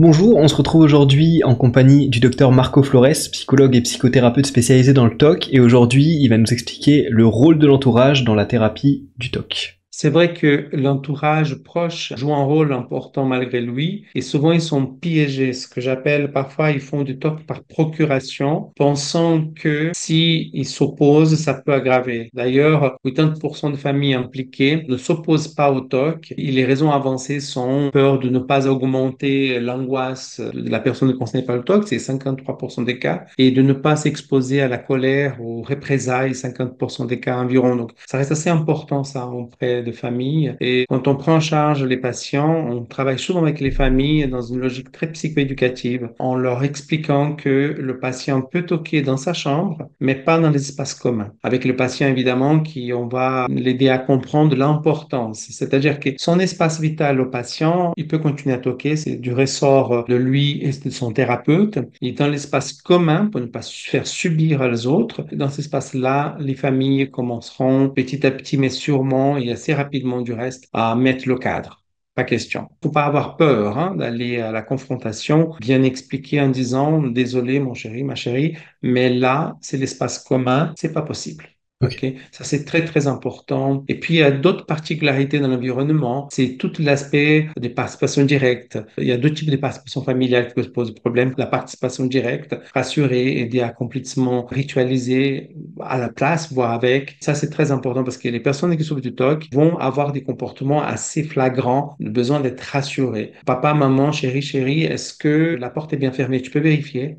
Bonjour, on se retrouve aujourd'hui en compagnie du docteur Marco Flores, psychologue et psychothérapeute spécialisé dans le TOC, et aujourd'hui il va nous expliquer le rôle de l'entourage dans la thérapie du TOC. C'est vrai que l'entourage proche joue un rôle important malgré lui et souvent ils sont piégés, ce que j'appelle parfois ils font du TOC par procuration, pensant que si ils s'opposent, ça peut aggraver. D'ailleurs, 80% de familles impliquées ne s'opposent pas au TOC et les raisons avancées sont peur de ne pas augmenter l'angoisse de la personne concernée par le TOC, c'est 53% des cas, et de ne pas s'exposer à la colère, aux représailles, 50% des cas environ. Donc ça reste assez important ça auprès de famille. Et quand on prend en charge les patients, on travaille souvent avec les familles dans une logique très psychoéducative, en leur expliquant que le patient peut toquer dans sa chambre, mais pas dans les espaces communs. Avec le patient, évidemment, on va l'aider à comprendre l'importance. C'est-à-dire que son espace vital au patient, il peut continuer à toquer, c'est du ressort de lui et de son thérapeute. Et dans l'espace commun, pour ne pas se faire subir aux autres, dans cet espace-là, les familles commenceront petit à petit, mais sûrement et assez rapidement du reste, à mettre le cadre. Pas question. Faut pas avoir peur d'aller à la confrontation, bien expliquer en disant, désolé mon chéri, ma chérie, mais là, c'est l'espace commun, c'est pas possible. Ok. OK? Ça, c'est très, très important. Et puis, il y a d'autres particularités dans l'environnement. C'est tout l'aspect des participations directes. Il y a deux types de participation familiale qui peuvent poser problème. La participation directe, rassurer, aider à complètement ritualiser à la place, voire avec. Ça, c'est très important parce que les personnes qui souffrent du TOC vont avoir des comportements assez flagrants, le besoin d'être rassurés. Papa, maman, chérie, chérie, est-ce que la porte est bien fermée? Tu peux vérifier?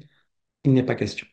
Il n'est pas question.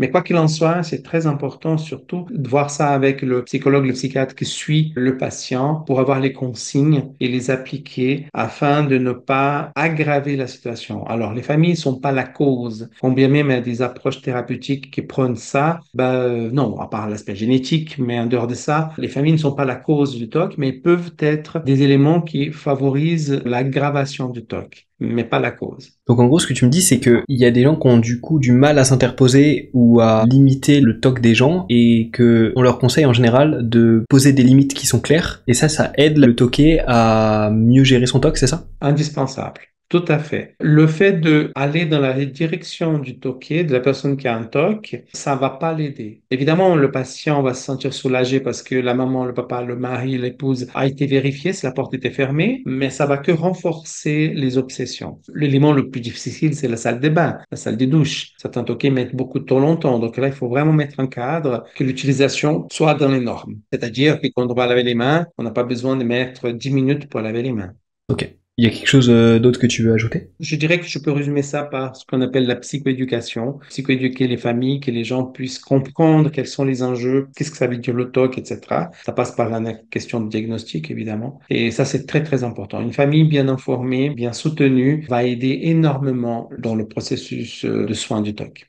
Mais quoi qu'il en soit, c'est très important surtout de voir ça avec le psychologue, le psychiatre qui suit le patient pour avoir les consignes et les appliquer afin de ne pas aggraver la situation. Alors, les familles ne sont pas la cause. Combien même il y a des approches thérapeutiques qui prônent ça, non, à part l'aspect génétique, mais en dehors de ça, les familles ne sont pas la cause du TOC, mais peuvent être des éléments qui favorisent l'aggravation du TOC, mais pas la cause. Donc en gros ce que tu me dis c'est qu'il y a des gens qui ont du coup du mal à s'interposer ou à limiter le TOC des gens et que on leur conseille en général de poser des limites qui sont claires et ça aide le toqué à mieux gérer son TOC, c'est ça? Indispensable. Tout à fait. Le fait de aller dans la direction du toqué, de la personne qui a un TOC, ça va pas l'aider. Évidemment, le patient va se sentir soulagé parce que la maman, le papa, le mari, l'épouse a été vérifié si la porte était fermée, mais ça va que renforcer les obsessions. L'élément le plus difficile, c'est la salle des bains, la salle des douches. Certains toqués mettent beaucoup de temps longtemps. Donc là, il faut vraiment mettre un cadre, que l'utilisation soit dans les normes. C'est-à-dire que quand on va laver les mains, on n'a pas besoin de mettre 10 minutes pour laver les mains. Ok. Il y a quelque chose d'autre que tu veux ajouter? Je dirais que je peux résumer ça par ce qu'on appelle la psychoéducation. Psychoéduquer les familles, que les gens puissent comprendre quels sont les enjeux, qu'est-ce que ça veut dire le TOC, etc. Ça passe par la question de diagnostic, évidemment. Et ça, c'est très, très important. Une famille bien informée, bien soutenue, va aider énormément dans le processus de soins du TOC.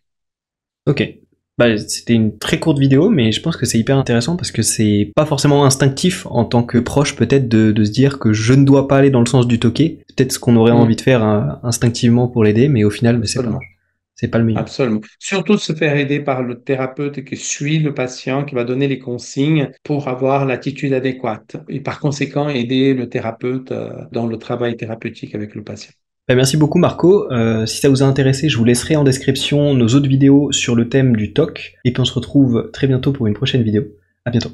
Ok. Bah, c'était une très courte vidéo, mais je pense que c'est hyper intéressant parce que c'est pas forcément instinctif en tant que proche peut-être de se dire que je ne dois pas aller dans le sens du toqué. Peut-être ce qu'on aurait envie de faire instinctivement pour l'aider, mais au final, bah, Absolument. c'est pas le meilleur. Absolument. Surtout de se faire aider par le thérapeute qui suit le patient, qui va donner les consignes pour avoir l'attitude adéquate. Et par conséquent, aider le thérapeute dans le travail thérapeutique avec le patient. Bah, merci beaucoup Marco. Si ça vous a intéressé, je vous laisserai en description nos autres vidéos sur le thème du TOC. Et puis on se retrouve très bientôt pour une prochaine vidéo. À bientôt.